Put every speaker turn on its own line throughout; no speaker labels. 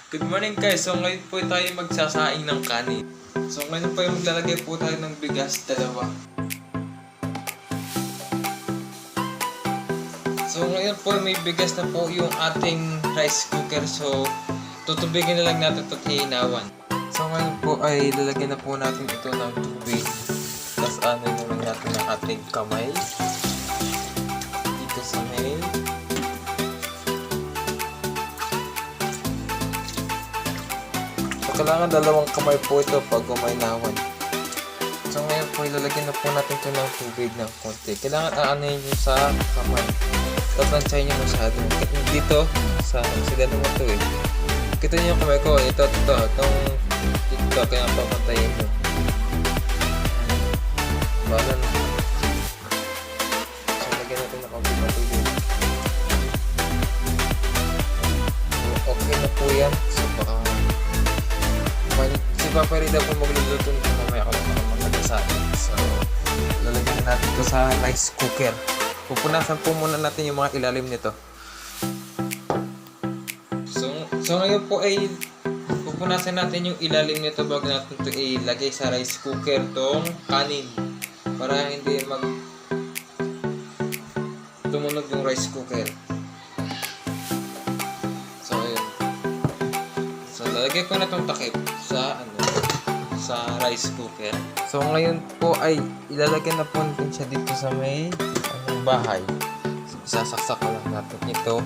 Good morning guys, so ngayon po tayo magsasaing ng kanin. So ngayon po yung maglalagay po tayo ng bigas, dalawa. So ngayon po may bigas na po yung ating rice cooker. So tutubigin na lang natin ito at hihinawan. So ngayon po ay lalagyan na po natin ito ng tubig. Tapos ano naman natin ang ating kamay. Dito sa may kailangan dalawang kamay po ito pag gumaynawan. So ngayon po ilalagyan na po natin ito ng tubig ng konti. Kailangan aanayin nyo sa kamay. Tatransyahin nyo masyado. Dito, sa ganun mo ito eh. Kita nyo yung kamay ko. Ito. Dito. Kaya papantayin nyo. Bahala na. So lagyan natin ng konti na tubig. So, okay na po yan. So baka si Papa Rida po magluluto nito mamaya ako lang magkakasain. So, lalagyan na natin ito sa rice cooker. Pupunasan po muna natin yung mga ilalim nito. So ngayon po ay pupunasan natin yung ilalim nito bago natin ito ilagay sa rice cooker tong kanin. Para hindi tumunog yung rice cooker. So, ayun. So, lalagay ko na itong takip sa rice cooker. So ngayon po ay ilalagay na po natin siya dito sa may bahay. So, isasaksak lang natin ito.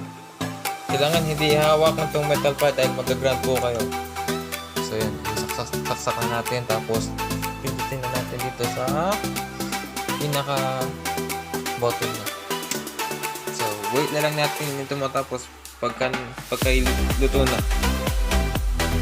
Kailangan hindi hawakan itong metal pad dahil mag-ground po kayo. So yun, isasaksak na natin tapos pindutin na natin dito sa pinaka bottom na. So wait na lang natin ito matapos pagka luto na.